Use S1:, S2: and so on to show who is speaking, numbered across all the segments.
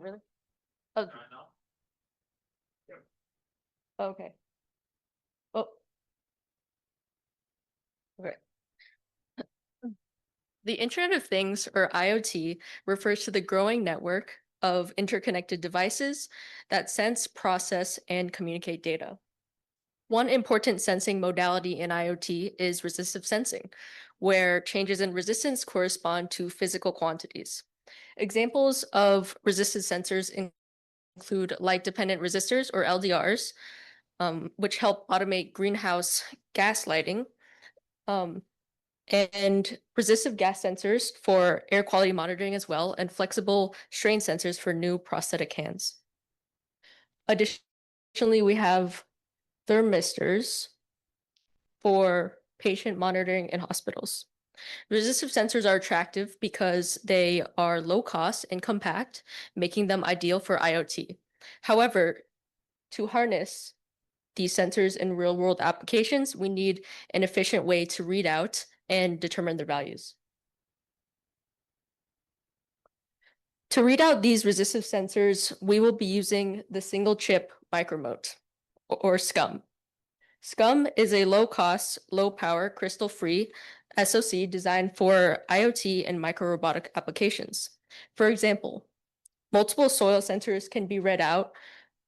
S1: Really? Oh, okay. Oh, okay. The Internet of Things, or IoT, refers to the growing network of interconnected devices that sense, process, and communicate data. One important sensing modality in IoT is resistive sensing, where changes in resistance correspond to physical quantities. Examples of resistive sensors include light-dependent resistors, or LDRs, which help automate greenhouse gas lighting, um, and resistive gas sensors for air quality monitoring as well, and flexible strain sensors for new prosthetic hands. Additionally, we have thermistors for patient monitoring in hospitals. Resistive sensors are attractive because they are low cost and compact, making them ideal for IoT. However, to harness these sensors in real world applications, we need an efficient way to read out and determine their values. To read out these resistive sensors, we will be using the single chip micromote, or SCUM. SCUM is a low cost, low power, crystal free SoC designed for IoT and microrobotic applications. For example, multiple soil sensors can be read out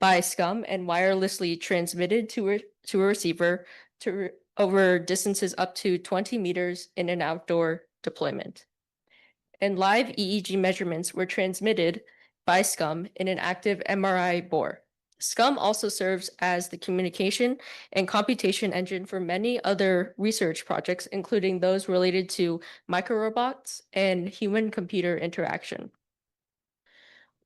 S1: by SCUM and wirelessly transmitted to a receiver over distances up to 20 meters in an outdoor deployment. And live EEG measurements were transmitted by SCUM in an active MRI bore. SCUM also serves as the communication and computation engine for many other research projects, including those related to microrobots and human-computer interaction.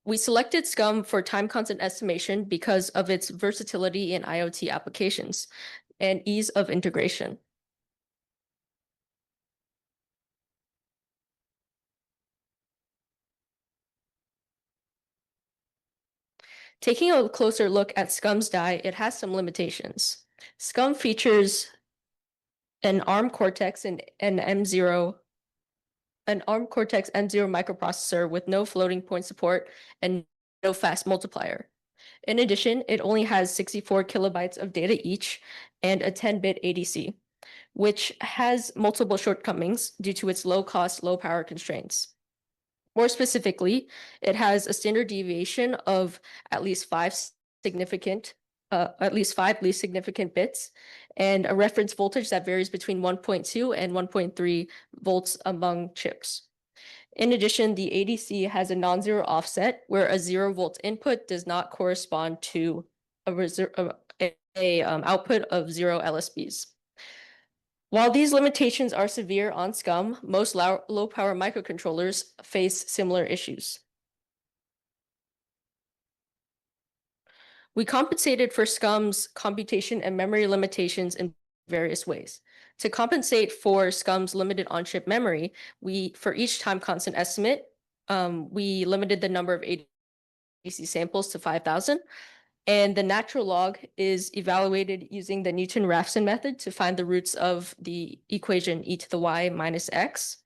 S1: We selected SCUM for time constant estimation because of its versatility in IoT applications and ease of integration. Taking a closer look at SCUM's die, it has some limitations. SCUM features an ARM Cortex and an M0 microprocessor with no floating point support and no fast multiplier. In addition, it only has 64 kilobytes of data each and a 10-bit ADC, which has multiple shortcomings due to its low cost, low power constraints. More specifically, it has a standard deviation of at least five least significant bits, and a reference voltage that varies between 1.2 and 1.3 volts among chips. In addition, the ADC has a non-zero offset where a 0-volt input does not correspond to a output of 0 LSBs. While these limitations are severe on SCUM, most low-power microcontrollers face similar issues. We compensated for SCUM's computation and memory limitations in various ways. To compensate for SCUM's limited on-chip memory, for each time constant estimate, we limited the number of ADC samples to 5,000. And the natural log is evaluated using the Newton-Raphson method to find the roots of the equation e to the y minus x.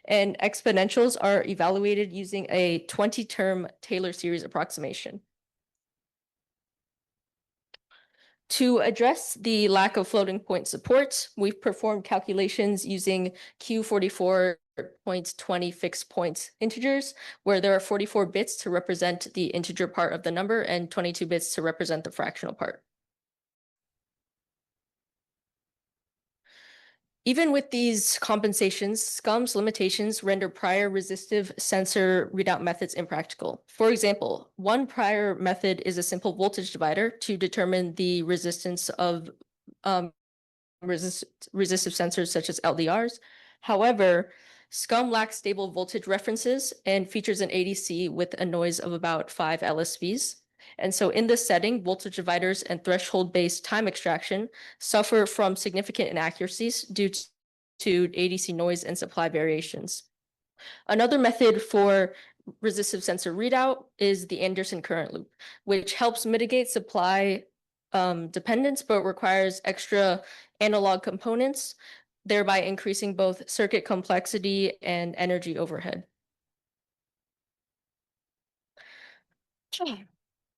S1: And exponentials are evaluated using a 20-term Taylor series approximation. To address the lack of floating point support, we've performed calculations using Q44.20 fixed point integers, where there are 44 bits to represent the integer part of the number and 22 bits to represent the fractional part. Even with these compensations, SCUM's limitations render prior resistive sensor readout methods impractical. For example, one prior method is a simple voltage divider to determine the resistance of resistive sensors such as LDRs. However, SCUM lacks stable voltage references and features an ADC with a noise of about 5 LSBs. And so in this setting, voltage dividers and threshold-based time extraction suffer from significant inaccuracies due to ADC noise and supply variations. Another method for resistive sensor readout is the Anderson current loop, which helps mitigate supply dependence, but requires extra analog components, thereby increasing both circuit complexity and energy overhead.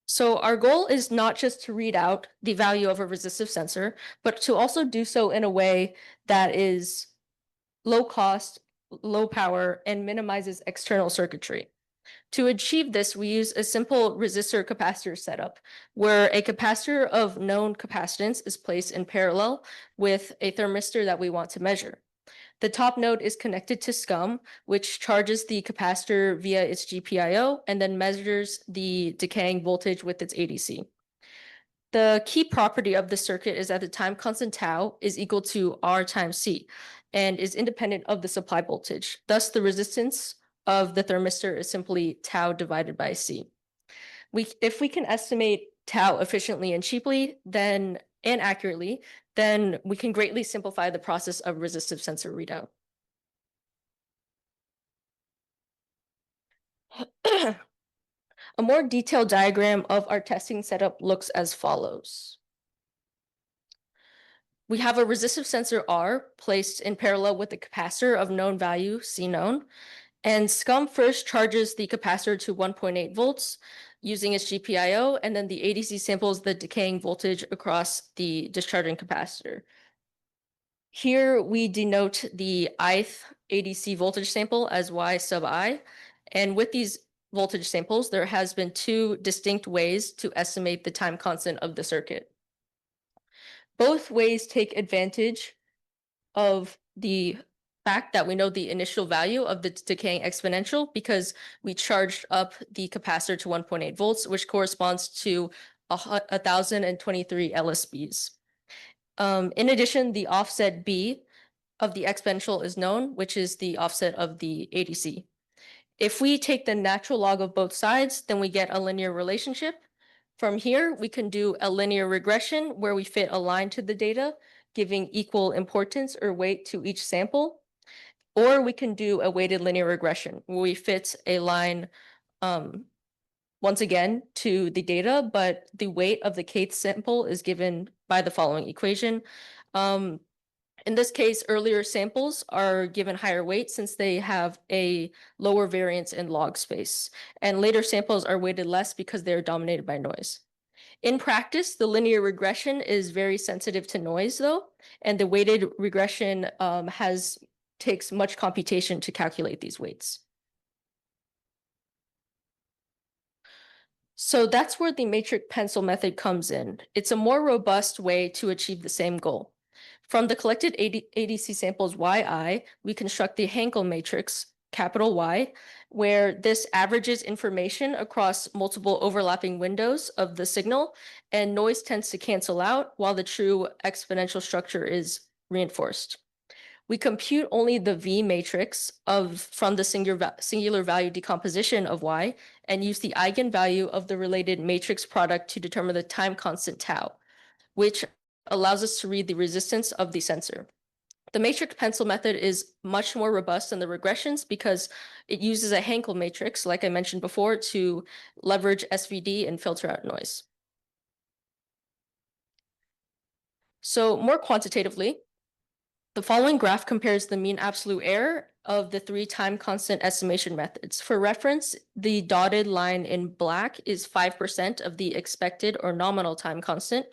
S1: So our goal is not just to read out the value of a resistive sensor, but to also do so in a way that is low cost, low power, and minimizes external circuitry. To achieve this, we use a simple resistor capacitor setup where a capacitor of known capacitance is placed in parallel with a thermistor that we want to measure. The top node is connected to SCUM, which charges the capacitor via its GPIO and then measures the decaying voltage with its ADC. The key property of the circuit is that the time constant tau is equal to R times C and is independent of the supply voltage. Thus, the resistance of the thermistor is simply tau divided by C. If we can estimate tau efficiently and cheaply, and accurately, then we can greatly simplify the process of resistive sensor readout. A more detailed diagram of our testing setup looks as follows. We have a resistive sensor R placed in parallel with the capacitor of known value C known, and SCUM first charges the capacitor to 1.8 volts using its GPIO, and then the ADC samples the decaying voltage across the discharging capacitor. Here we denote the ith ADC voltage sample as Y sub I, and with these voltage samples, there has been two distinct ways to estimate the time constant of the circuit. Both ways take advantage of the fact that we know the initial value of the decaying exponential because we charged up the capacitor to 1.8 volts, which corresponds to 1,023 LSBs. In addition, the offset B of the exponential is known, which is the offset of the ADC. If we take the natural log of both sides, then we get a linear relationship. From here, we can do a linear regression where we fit a line to the data, giving equal importance or weight to each sample. Or we can do a weighted linear regression where we fit a line once again to the data, but the weight of the kth sample is given by the following equation. In this case, earlier samples are given higher weight since they have a lower variance in log space, and later samples are weighted less because they're dominated by noise. In practice, the linear regression is very sensitive to noise though, and the weighted regression takes much computation to calculate these weights. So that's where the matrix pencil method comes in. It's a more robust way to achieve the same goal. From the collected ADC samples Yi, we construct the Hankel matrix, capital Y, where this averages information across multiple overlapping windows of the signal, and noise tends to cancel out while the true exponential structure is reinforced. We compute only the V matrix from the singular value decomposition of Y and use the eigenvalue of the related matrix product to determine the time constant tau, which allows us to read the resistance of the sensor. The matrix pencil method is much more robust than the regressions because it uses a Hankel matrix, like I mentioned before, to leverage SVD and filter out noise. So more quantitatively, the following graph compares the mean absolute error of the three time constant estimation methods. For reference, the dotted line in black is 5% of the expected or nominal time constant.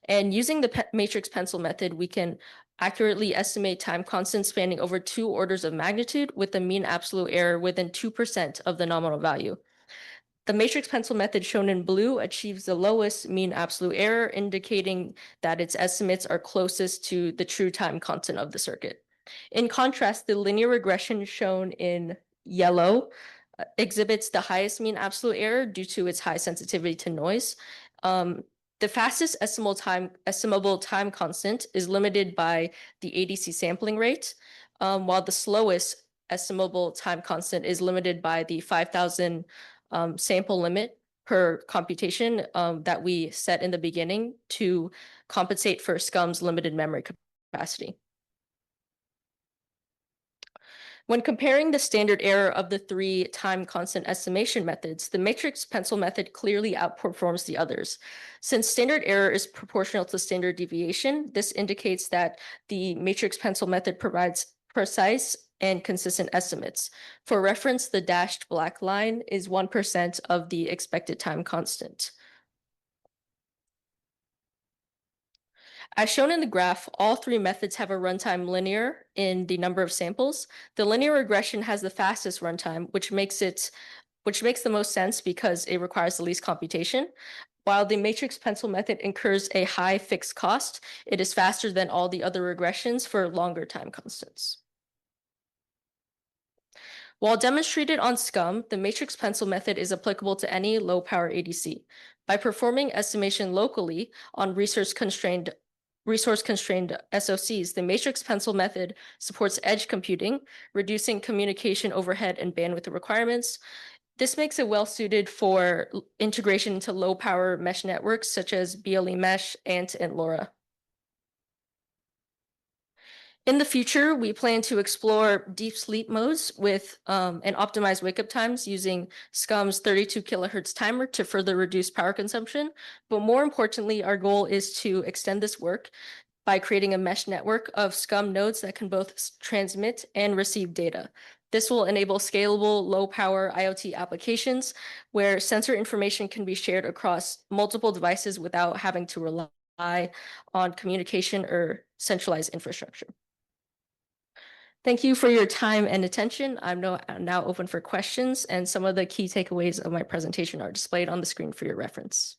S1: And using the matrix pencil method, we can accurately estimate time constant spanning over 2 orders of magnitude with a mean absolute error within 2% of the nominal value. The matrix pencil method shown in blue achieves the lowest mean absolute error, indicating that its estimates are closest to the true time constant of the circuit. In contrast, the linear regression shown in yellow exhibits the highest mean absolute error due to its high sensitivity to noise. The fastest estimable time constant is limited by the ADC sampling rate, while the slowest estimable time constant is limited by the 5,000 sample limit per computation that we set in the beginning to compensate for SCUM's limited memory capacity. When comparing the standard error of the 3 time constant estimation methods, the matrix pencil method clearly outperforms the others. Since standard error is proportional to standard deviation, this indicates that the matrix pencil method provides precise and consistent estimates. For reference, the dashed black line is 1% of the expected time constant. As shown in the graph, all three methods have a runtime linear in the number of samples. The linear regression has the fastest runtime, which makes the most sense because it requires the least computation. While the matrix pencil method incurs a high fixed cost, it is faster than all the other regressions for longer time constants. While demonstrated on SCUM, the matrix pencil method is applicable to any low-power ADC. By performing estimation locally on resource-constrained SoCs, the matrix pencil method supports edge computing, reducing communication overhead and bandwidth requirements. This makes it well-suited for integration into low-power mesh networks such as BLE Mesh, ANT, and LoRa. In the future, we plan to explore deep sleep modes with and optimize wake-up times using SCUM's 32 kilohertz timer to further reduce power consumption. But more importantly, our goal is to extend this work by creating a mesh network of SCUM nodes that can both transmit and receive data. This will enable scalable, low-power IoT applications where sensor information can be shared across multiple devices without having to rely on communication or centralized infrastructure. Thank you for your time and attention. I'm now open for questions, and some of the key takeaways of my presentation are displayed on the screen for your reference.